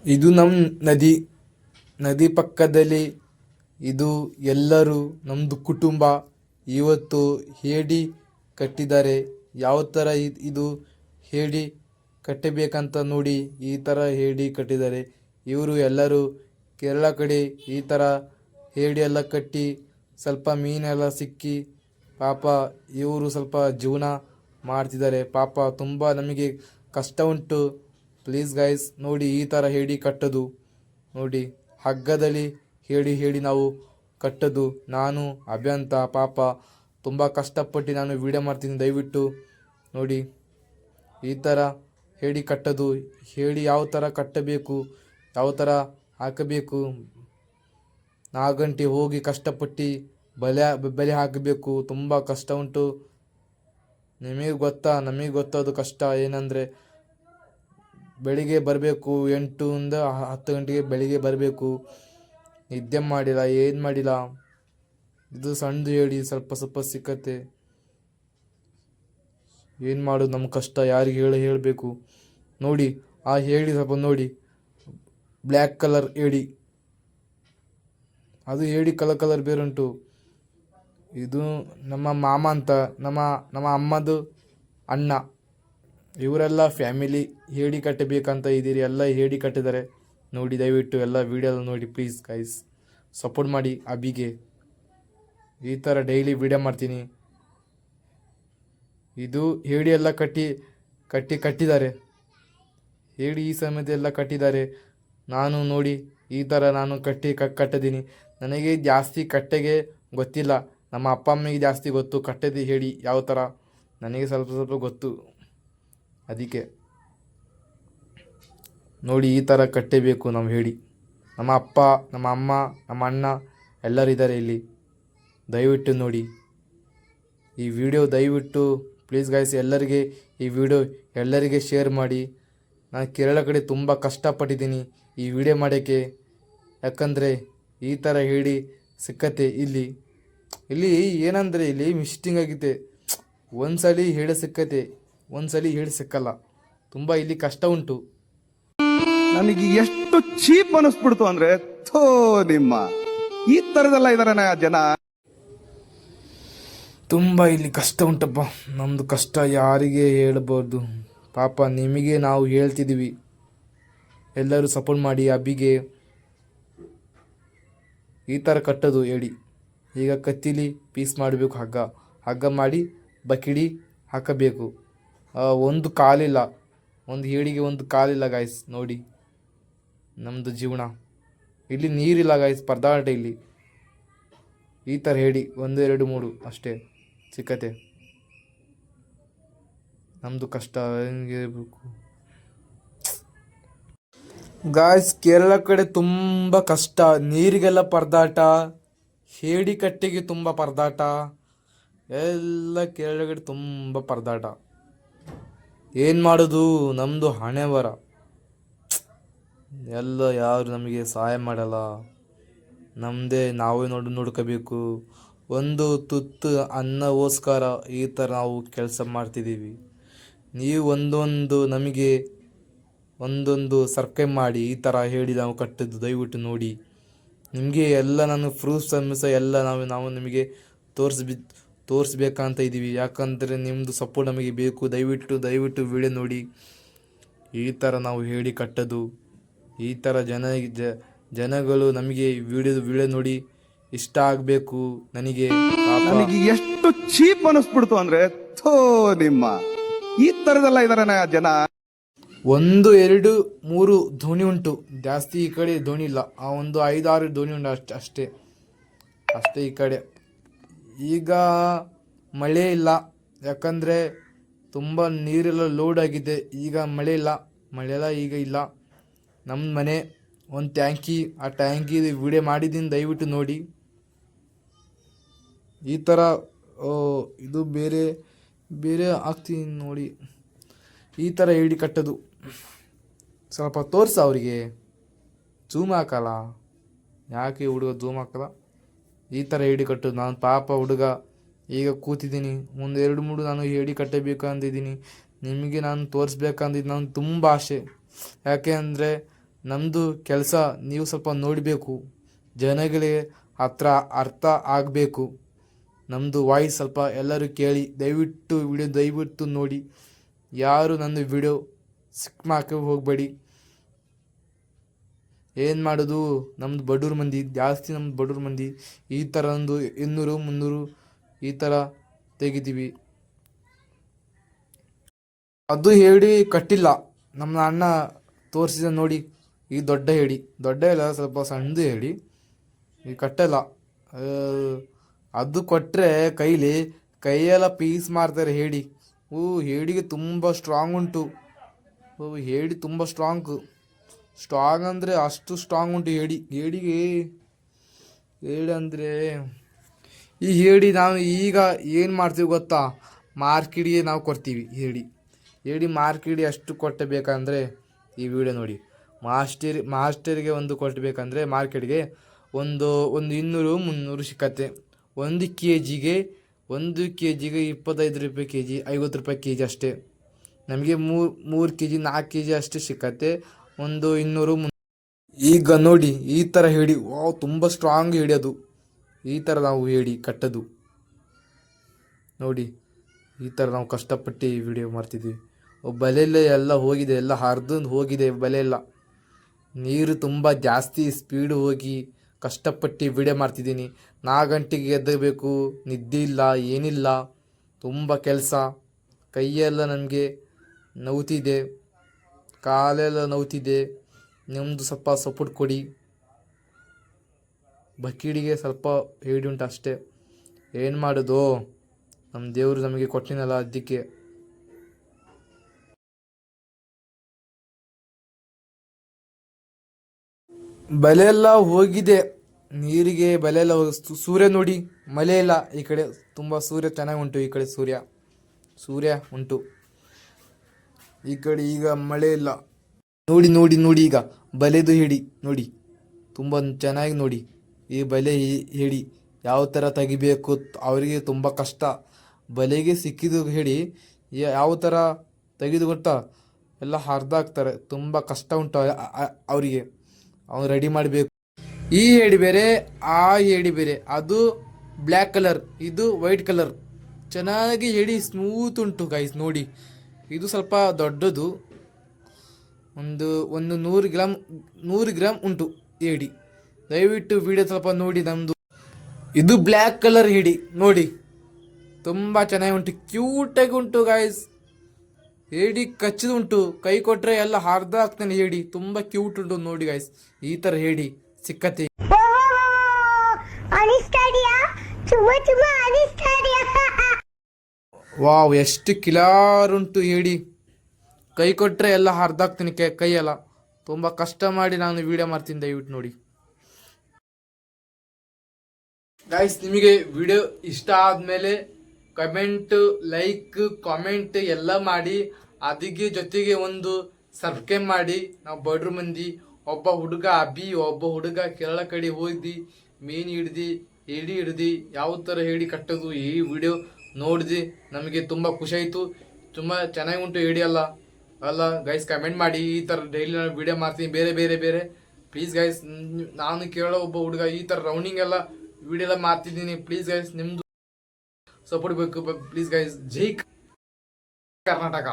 ಇದು ನಮ್ಮ ನದಿ. ನದಿ ಪಕ್ಕದಲ್ಲಿ ಇದು ಎಲ್ಲರೂ ನಮ್ಮದು ಕುಟುಂಬ ಇವತ್ತು ಹೇಡಿ ಕಟ್ಟಿದ್ದಾರೆ. ಯಾವ ಥರ ಇದು ಹೇಡಿ ಕಟ್ಟಬೇಕಂತ ನೋಡಿ ಈ ಥರ ಹೇಡಿ ಕಟ್ಟಿದ್ದಾರೆ. ಇವರು ಎಲ್ಲರೂ ಕೇರಳ ಕಡೆ ಈ ಥರ ಹೇಡಿ ಎಲ್ಲ ಕಟ್ಟಿ ಸ್ವಲ್ಪ ಮೀನೆಲ್ಲ ಸಿಕ್ಕಿ ಪಾಪ ಇವರು ಸ್ವಲ್ಪ ಜೀವನ ಮಾಡ್ತಿದ್ದಾರೆ. ಪಾಪ ತುಂಬ ನಮಗೆ ಕಷ್ಟ ಉಂಟು. ಪ್ಲೀಸ್ ಗೈಸ್ ನೋಡಿ ಈ ಥರ ಹೇಡಿ ಕಟ್ಟೋದು ನೋಡಿ, ಹಗ್ಗದಲ್ಲಿ ಹೇಡಿ ನಾವು ಕಟ್ಟೋದು. ನಾನು ಅಭ್ಯಂತ ಪಾಪ ತುಂಬ ಕಷ್ಟಪಟ್ಟು ನಾನು ವಿಡಿಯೋ ಮಾಡ್ತೀನಿ, ದಯವಿಟ್ಟು ನೋಡಿ. ಈ ಥರ ಹೇಡಿ ಕಟ್ಟೋದು, ಹೇಡಿ ಯಾವ ಥರ ಕಟ್ಟಬೇಕು, ಯಾವ ಥರ ಹಾಕಬೇಕು, 4 ಗಂಟೆ ಹೋಗಿ ಕಷ್ಟಪಟ್ಟು ಬಲೆ ಹಾಕಬೇಕು. ತುಂಬ ಕಷ್ಟ ಉಂಟು. ನಿಮಗೆ ಗೊತ್ತಾ, ನಮಗೆ ಗೊತ್ತದು ಕಷ್ಟ ಏನಂದರೆ ಬೆಳಿಗ್ಗೆ ಬರಬೇಕು, 8 ಇಂದ 10 ಗಂಟೆಗೆ ಬೆಳಿಗ್ಗೆ ಬರಬೇಕು. ನಿದ್ದೆ ಮಾಡಿಲ್ಲ, ಏನು ಮಾಡಿಲ್ಲ. ಇದು ಸಣ್ಣದು ಹೇಳಿ ಸ್ವಲ್ಪ ಸ್ವಲ್ಪ ಸಿಕ್ಕತ್ತೆ. ಏನು ಮಾಡೋದು, ನಮ್ಮ ಕಷ್ಟ ಯಾರಿಗೆ ಹೇಳಬೇಕು ನೋಡಿ. ಆ ಹೇಳಿ ಸ್ವಲ್ಪ ನೋಡಿ, ಬ್ಲ್ಯಾಕ್ ಕಲರ್ ಹೇಳಿ, ಅದು ಹೇಳಿ ಕಲರ್ ಬೇರೆ ಉಂಟು. ಇದು ನಮ್ಮ ಮಾಮ ಅಂತ, ನಮ್ಮ ಅಮ್ಮದು ಅಣ್ಣ, ಇವರೆಲ್ಲ ಫ್ಯಾಮಿಲಿ ಹೇಡಿ ಕಟ್ಟಬೇಕಂತ ಇದ್ದೀರಿ. ಎಲ್ಲ ಹೇಡಿ ಕಟ್ಟಿದ್ದಾರೆ ನೋಡಿ. ದಯವಿಟ್ಟು ಎಲ್ಲ ವೀಡಿಯೋ ನೋಡಿ ಪ್ಲೀಸ್ ಗೈಸ್, ಸಪೋರ್ಟ್ ಮಾಡಿ ಅಬಿಗೆ. ಈ ಥರ ಡೈಲಿ ವೀಡಿಯೋ ಮಾಡ್ತೀನಿ. ಇದು ಹೇಡಿ ಎಲ್ಲ ಕಟ್ಟಿದ್ದಾರೆ. ಹೇಡಿ ಈ ಸಮಯದ ಎಲ್ಲ ಕಟ್ಟಿದ್ದಾರೆ. ನಾನು ನೋಡಿ ಈ ಥರ ನಾನು ಕಟ್ಟಿದ್ದೀನಿ. ನನಗೆ ಜಾಸ್ತಿ ಕಟ್ಟೆಗೆ ಗೊತ್ತಿಲ್ಲ, ನಮ್ಮ ಅಪ್ಪ ಅಮ್ಮಗೆ ಜಾಸ್ತಿ ಗೊತ್ತು ಕಟ್ಟೆದು ಹೇಳಿ ಯಾವ ಥರ. ನನಗೆ ಸ್ವಲ್ಪ ಸ್ವಲ್ಪ ಗೊತ್ತು, ಅದಕ್ಕೆ ನೋಡಿ ಈ ಥರ ಕಟ್ಟಬೇಕು ನಾವು ಹೇಳಿ. ನಮ್ಮ ಅಪ್ಪ, ನಮ್ಮ ಅಮ್ಮ, ನಮ್ಮ ಅಣ್ಣ ಎಲ್ಲರೂ ಇದ್ದಾರೆ ಇಲ್ಲಿ. ದಯವಿಟ್ಟು ನೋಡಿ ಈ ವಿಡಿಯೋ, ದಯವಿಟ್ಟು ಪ್ಲೀಸ್ ಗೈಸ್ ಎಲ್ಲರಿಗೆ ಈ ವಿಡಿಯೋ ಎಲ್ಲರಿಗೆ ಶೇರ್ ಮಾಡಿ. ನಾನು ಕೇರಳ ಕಡೆ ತುಂಬ ಕಷ್ಟಪಟ್ಟಿದ್ದೀನಿ ಈ ವಿಡಿಯೋ ಮಾಡೋಕ್ಕೆ. ಯಾಕಂದರೆ ಈ ಥರ ಹೇಳಿ ಸಿಕ್ಕತ್ತೆ ಇಲ್ಲಿ ಏನಂದರೆ ಇಲ್ಲಿ ಮಿಸ್ಟಿಂಗ್ ಆಗಿದೆ. ಒಂದ್ಸಲಿ ಹೇಳಿ ಸಿಕ್ಕತ್ತೆ, ಒಂದ್ಸಲಿ ಹೇಳಿ ಸಿಕ್ಕಲ್ಲ. ತುಂಬ ಇಲ್ಲಿ ಕಷ್ಟ ಉಂಟು. ನನಗೆ ಎಷ್ಟು ಚೀಪ್ ಅನಿಸ್ಬಿಡ್ತು ಅಂದ್ರೆ, ಥೋ ನಿಮ್ಮ ಈ ಥರದೆಲ್ಲ ಇದಾರೆ ಜನ. ತುಂಬ ಇಲ್ಲಿ ಕಷ್ಟ ಉಂಟಪ್ಪ. ನಮ್ಮದು ಕಷ್ಟ ಯಾರಿಗೆ ಹೇಳ್ಬೋದು. ಪಾಪ ನಿಮಗೆ ನಾವು ಹೇಳ್ತಿದ್ದೀವಿ, ಎಲ್ಲರೂ ಸಪೋರ್ಟ್ ಮಾಡಿ ಅಬ್ಬಿಗೆ. ಈ ಥರ ಕಟ್ಟೋದು ಹೇಳಿ. ಈಗ ಕತ್ತಿಲಿ ಪೀಸ್ ಮಾಡಬೇಕು, ಹಗ್ಗ ಮಾಡಿ ಬಕಿಡಿ ಹಾಕಬೇಕು. ಒಂದು ಕಾಲಿಲ್ಲ, ಒಂದು ಹೇಡಿಗೆ ಒಂದು ಕಾಲಿಲ್ಲ ಗಾಯ್ಸ್ ನೋಡಿ. ನಮ್ಮದು ಜೀವನ ಇಲ್ಲಿ ನೀರಿಲ್ಲ ಗಾಯ್ಸ್, ಪರದಾಟ ಇಲ್ಲಿ. ಈ ಥರ ಹೇಳಿ 1 2 3 ಅಷ್ಟೇ ಸಿಕ್ಕತ್ತೆ. ನಮ್ಮದು ಕಷ್ಟ ಹೆಂಗೆ ಇರಬೇಕು ಗಾಯ್ಸ್. ಕೇರಳ ಕಡೆ ತುಂಬ ಕಷ್ಟ, ನೀರಿಗೆಲ್ಲ ಪರದಾಟ, ಹೇಡಿ ಕಟ್ಟೆಗೆ ತುಂಬ ಪರದಾಟ. ಎಲ್ಲ ಕೇರಳ ಕಡೆ ತುಂಬ ಪರದಾಟ. ಏನು ಮಾಡೋದು, ನಮ್ಮದು ಹಣೆ ಬರ. ಎಲ್ಲ ಯಾರು ನಮಗೆ ಸಹಾಯ ಮಾಡಲ್ಲ. ನಮ್ಮದೇ ನಾವೇ ನೋಡ್ಕೋಬೇಕು. ಒಂದು ತುತ್ತು ಅನ್ನಗೋಸ್ಕರ ಈ ಥರ ನಾವು ಕೆಲಸ ಮಾಡ್ತಿದ್ದೀವಿ. ನೀವು ನಮಗೆ ಒಂದೊಂದು ಸಬ್ಸ್ಕ್ರೈಬ್ ಮಾಡಿ. ಈ ಥರ ಹೇಳಿ ನಾವು ಕಟ್ಟಿದ್ದು ದಯವಿಟ್ಟು ನೋಡಿ. ನಿಮಗೆ ಎಲ್ಲ ನಾನು ಪ್ರೂಫ್ಸ್ ಎಲ್ಲ ನಾವು ನಿಮಗೆ ತೋರಿಸ್ಬೇಕಂತ ಇದ್ದೀವಿ. ಯಾಕಂದರೆ ನಿಮ್ಮದು ಸಪೋರ್ಟ್ ನಮಗೆ ಬೇಕು. ದಯವಿಟ್ಟು ವಿಡಿಯೋ ನೋಡಿ. ಈ ಥರ ನಾವು ಹೇಳಿ ಕಟ್ಟೋದು, ಈ ಥರ ಜನಗಳು ನಮಗೆ ವಿಡಿಯೋ ನೋಡಿ ಇಷ್ಟ ಆಗಬೇಕು. ನನಗೆ ಎಷ್ಟು ಚೀಪ್ ಅನಿಸ್ಬಿಡ್ತು ಅಂದ್ರೆ, ಥೋ ನಿಮ್ಮ ಈ ಥರದೆಲ್ಲ ಇದಾರೆ ಜನ. 1 2 3 ಧೋನಿ ಉಂಟು, ಜಾಸ್ತಿ ಈ ಕಡೆ ಧೋನಿ ಇಲ್ಲ. ಒಂದು 5 6 ಧೋನಿ ಉಂಟು ಅಷ್ಟೇ ಈ ಕಡೆ. ಈಗ ಮಳೆ ಇಲ್ಲ, ಯಾಕಂದರೆ ತುಂಬ ನೀರೆಲ್ಲ ಲೋಡ್ ಆಗಿದೆ. ಈಗ ಮಳೆಲ್ಲ ಈಗ ಇಲ್ಲ. ನಮ್ಮ ಮನೆ ಒಂದು ಟ್ಯಾಂಕಿ, ಆ ಟ್ಯಾಂಕಿ ವಿಡಿಯೋ ಮಾಡಿದ್ದೀನಿ, ದಯವಿಟ್ಟು ನೋಡಿ. ಈ ಥರ ಇದು ಬೇರೆ ಆಗ್ತೀನಿ ನೋಡಿ. ಈ ಥರ ಹೇಳಿ ಕಟ್ಟೋದು. ಸ್ವಲ್ಪ ತೋರಿಸ ಅವರಿಗೆ, ಜೂಮ್ ಹಾಕಲ್ಲ ಯಾಕೆ ಹುಡುಗ ಜೂಮ್ ಹಾಕಲ್ಲ. ಈ ಥರ ಹೇಳಿ ಕಟ್ಟೋದು. ನಾನು ಪಾಪ ಹುಡುಗ ಈಗ ಕೂತಿದ್ದೀನಿ. 1 2 3 ನಾನು ಹೇಳಿ ಕಟ್ಟಬೇಕು ಅಂದಿದ್ದೀನಿ. ನಿಮಗೆ ನಾನು ತೋರಿಸ್ಬೇಕಂದಿದ್ದು ನಾನು ತುಂಬ ಆಸೆ. ಯಾಕೆ ಅಂದರೆ ನಮ್ಮದು ಕೆಲಸ ನೀವು ಸ್ವಲ್ಪ ನೋಡಬೇಕು, ಜನಗಳಿಗೆ ಹತ್ರ ಅರ್ಥ ಆಗಬೇಕು. ನಮ್ಮದು ವಾಯ್ಸ್ ಸ್ವಲ್ಪ ಎಲ್ಲರೂ ಕೇಳಿ, ದಯವಿಟ್ಟು ವಿಡಿಯೋ ದಯವಿಟ್ಟು ನೋಡಿ. ಯಾರು ನನ್ನ ವಿಡಿಯೋ ಸಿಕ್ ಮಾಡಕ್ಕೆ ಹೋಗಬೇಡಿ. ಏನು ಮಾಡೋದು, ನಮ್ಮದು ಬಡವ್ರ ಮಂದಿ ಜಾಸ್ತಿ, ನಮ್ಮದು ಬಡವ್ರ ಮಂದಿ. ಈ ಥರ ಒಂದು 200 300 ಈ ಥರ ತೆಗಿತೀವಿ. ಅದು ಹೇಳಿ ಕಟ್ಟಿಲ್ಲ. ನಮ್ಮ ಅಣ್ಣ ತೋರಿಸಿದ ನೋಡಿ, ಈ ದೊಡ್ಡ ಹೇಳಿ, ದೊಡ್ಡ ಇಲ್ಲ, ಸ್ವಲ್ಪ ಸಣ್ಣದು ಹೇಳಿ, ಈ ಕಟ್ಟಲ್ಲ. ಅದು ಕೊಟ್ಟರೆ ಕೈಯೆಲ್ಲ ಪೀಸ್ ಮಾಡ್ತಾರೆ ಹೇಳಿ. ಹೇಡಿಗೆ ತುಂಬ ಸ್ಟ್ರಾಂಗ್ ಉಂಟು. ಹೇಡಿ ತುಂಬ ಸ್ಟ್ರಾಂಗ್ ಅಂದರೆ ಅಷ್ಟು ಸ್ಟ್ರಾಂಗ್ ಉಂಟು ಹೇಡಿಗೆ. ಹೇಳಿ ಅಂದರೆ ಈ ಹೇಡಿ ನಾವು ಈಗ ಏನು ಮಾಡ್ತೀವಿ ಗೊತ್ತಾ, ಮಾರ್ಕೆಟಿಗೆ ನಾವು ಕೊಡ್ತೀವಿ ಹೇಡಿ ಮಾರ್ಕೆಟಿಗೆ ಅಷ್ಟು ಕೊಟ್ಟಬೇಕಂದ್ರೆ ಈ ವಿಡಿಯೋ ನೋಡಿ. ಮಾಸ್ಟರಿಗೆ ಒಂದು ಕೊಟ್ಟಬೇಕಂದ್ರೆ ಮಾರ್ಕೆಟ್ಗೆ ಒಂದು 200 300 ಸಿಕ್ಕತ್ತೆ. 1 kgಗೆ 25 ರೂಪಾಯಿ kg, 50 ರೂಪಾಯಿ kg ಅಷ್ಟೇ. ನಮಗೆ 3 kg 4 kg ಅಷ್ಟೇ ಸಿಕ್ಕತ್ತೆ, ಒಂದು 200 300. ಈಗ ನೋಡಿ ಈ ಥರ ಹೇಳಿ, ವಾವ್ ತುಂಬ ಸ್ಟ್ರಾಂಗ್ ಹೇಳಿ. ಅದು ಈ ಥರ ನಾವು ಹೇಳಿ ಕಟ್ಟೋದು ನೋಡಿ. ಈ ಥರ ನಾವು ಕಷ್ಟಪಟ್ಟು ವಿಡಿಯೋ ಮಾಡ್ತಿದ್ವಿ. ಬಲೆಲ್ಲ ಎಲ್ಲ ಹೋಗಿದೆ, ಎಲ್ಲ ಹರಿದು ಹೋಗಿದೆ ಬಲೆಯೆಲ್ಲ. ನೀರು ತುಂಬ ಜಾಸ್ತಿ ಸ್ಪೀಡ್ ಹೋಗಿ ಕಷ್ಟಪಟ್ಟು ವಿಡಿಯೋ ಮಾಡ್ತಿದ್ದೀನಿ. 4 ಗಂಟೆಗೆ ಎದ್ದಬೇಕು, ನಿದ್ದೆ ಇಲ್ಲ ಏನಿಲ್ಲ, ತುಂಬ ಕೆಲಸ. ಕೈಯೆಲ್ಲ ನನಗೆ ನೋವ್ತಿದೆ, ಕಾಲೆಲ್ಲ ನೋವ್ತಿದೆ. ನಿಮ್ಮದು ಸ್ವಲ್ಪ ಸಪೋರ್ಟ್ ಕೊಡಿ. ಬಕೀಡಿಗೆ ಸ್ವಲ್ಪ ಹೇಡಿ ಉಂಟು ಅಷ್ಟೇ, ಏನು ಮಾಡೋದು, ನಮ್ಮ ದೇವರು ನಮಗೆ ಕೊಟ್ಟಿನಲ್ಲ ಅದಕ್ಕೆ. ಬಲೆ ಎಲ್ಲ ಹೋಗಿದೆ ನೀರಿಗೆ, ಬಲೆ ಎಲ್ಲ ಸೂರ್ಯ ನೋಡಿ, ಮಳೆ ಇಲ್ಲ ಈ ಕಡೆ. ತುಂಬ ಸೂರ್ಯ ಚೆನ್ನಾಗಿ ಉಂಟು ಈ ಕಡೆ, ಸೂರ್ಯ ಉಂಟು ಈ ಕಡೆ. ಈಗ ಮಳೆ ಇಲ್ಲ ನೋಡಿ ನೋಡಿ ನೋಡಿ. ಈಗ ಬಲೆದು ಹೇಳಿ ನೋಡಿ, ತುಂಬ ಚೆನ್ನಾಗಿ ನೋಡಿ. ಈ ಬಲೆ ಹೇಳಿ ಯಾವ ಥರ ತೆಗಿಬೇಕು, ಅವರಿಗೆ ತುಂಬ ಕಷ್ಟ. ಬಲೆಗೆ ಸಿಕ್ಕಿದ್ದು ಹೇಳಿ ಯಾವ ಥರ ತೆಗೆದು ಗೊತ್ತಾ, ಎಲ್ಲ ಹರಿದಾಕ್ತಾರೆ. ತುಂಬ ಕಷ್ಟ ಉಂಟು ಅವರಿಗೆ, ಅವ್ನು ರೆಡಿ ಮಾಡಬೇಕು. ಈ ಹೇಡಿ ಬೇರೆ, ಆ ಹೇಡಿ ಬೇರೆ. ಅದು ಬ್ಲ್ಯಾಕ್ ಕಲರ್, ಇದು ವೈಟ್ ಕಲರ್. ಚೆನ್ನಾಗಿ ಹೇಳಿ ಸ್ಮೂತ್ ಉಂಟು ಗೈಸ್ ನೋಡಿ. ಇದು ಸ್ವಲ್ಪ ದೊಡ್ಡದು, ಒಂದು 100 ಗ್ರಾಮ್ ಉಂಟು ಹೇಡಿ. ದಯವಿಟ್ಟು ವಿಡಿಯೋ ಸ್ವಲ್ಪ ನೋಡಿ ನಮ್ಮದು. ಇದು ಬ್ಲ್ಯಾಕ್ ಕಲರ್ ಹೇಡಿ ನೋಡಿ, ತುಂಬ ಚೆನ್ನಾಗಿ ಉಂಟು, ಕ್ಯೂಟಾಗಿ ಉಂಟು ಗೈಸ್. ಹೇಡಿ ಕಚ್ಚಿದು ಉಂಟು, ಕೈ ಕೊಟ್ಟರೆ ಎಲ್ಲ ಹರಿದು ಹಾಕ್ತಾನೆ ಹೇಡಿ. ತುಂಬ ಕ್ಯೂಟ್ ಉಂಟು ನೋಡಿ ಗೈಸ್. ಈ ಥರ ಹೇಡಿ ಸಿಕ್ಕತ್ತೆ. ವಾವ್ ಎಷ್ಟು ಕಿಲಾರ್ ಉಂಟು ಹೇಡಿ. ಕೈ ಕೊಟ್ಟರೆ ಎಲ್ಲ ಹರಿದಾಕ್ತೀನಿ ಕೈಯೆಲ್ಲ. ತುಂಬ ಕಷ್ಟ ಮಾಡಿ ನಾನು ವಿಡಿಯೋ ಮಾಡ್ತೀನಿ, ದಯವಿಟ್ಟು ನೋಡಿ ಗೈಸ್. ನಿಮಗೆ ವಿಡಿಯೋ ಇಷ್ಟ ಆದಮೇಲೆ ಕಮೆಂಟ್, ಲೈಕ್, ಕಾಮೆಂಟ್ ಎಲ್ಲ ಮಾಡಿ. ಅದಕ್ಕೆ ಜೊತೆಗೆ ಒಂದು ಸಬ್ಸ್ಕ್ರೈಬ್ ಮಾಡಿ. ನಾವು ಬಡ್ರು ಮಂದಿ. ಒಬ್ಬ ಹುಡುಗ ಅಭಿ, ಒಬ್ಬ ಹುಡುಗ ಕೇರಳ ಕಡೆ ಹೋಗಿ ಮೀನು ಹಿಡ್ದು ಯಾವ ಥರ ಹೇಳಿ ಕಟ್ಟೋದು ಈ ವಿಡಿಯೋ ನೋಡಿದೆ. ನಮಗೆ ತುಂಬ ಖುಷಿ ಆಯಿತು. ತುಂಬ ಚೆನ್ನಾಗಿ ಉಂಟು ಹೇಳಿ ಅಲ್ಲ ಗೈಸ್. ಕಮೆಂಟ್ ಮಾಡಿ. ಈ ಥರ ಡೈಲಿ ನಾನು ವಿಡಿಯೋ ಮಾಡ್ತೀನಿ ಬೇರೆ. ಪ್ಲೀಸ್ ಗೈಸ್, ನಾನು ಕೇಳೋ ಒಬ್ಬ ಹುಡುಗ ಈ ಥರ ರೌಂಡಿಂಗ್ ಎಲ್ಲ ವಿಡಿಯೋ ಎಲ್ಲ ಮಾಡ್ತಿದ್ದೀನಿ. ಪ್ಲೀಸ್ ಗೈಸ್, ನಿಮ್ಮದು ಸಪೋರ್ಟ್ ಬೇಕು ಪ್ಲೀಸ್ ಗೈಸ್. ಜೈ ಕರ್ನಾಟಕ.